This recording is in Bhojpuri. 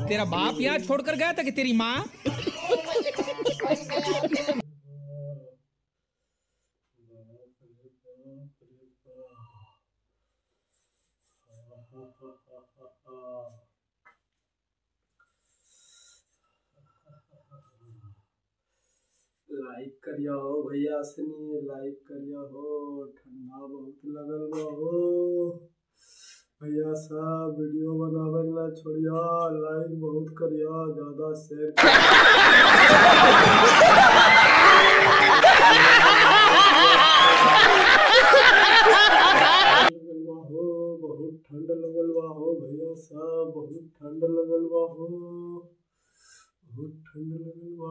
तेरा बाप यहाँ छोड़कर गया था कि तेरी माँ? लाइक करिया हो भैया सनी, लाइक करिया हो। ठंडा बहुत लगल बा हो भैया साहब, वीडियो बनावे ना छोड़िया, लाइक बहुत करिया, ज्यादा शेयर बहुत ठंड लगल बा हो भैया साहब, बहुत ठंड लगल बा हो, बहुत ठंड लगल बा।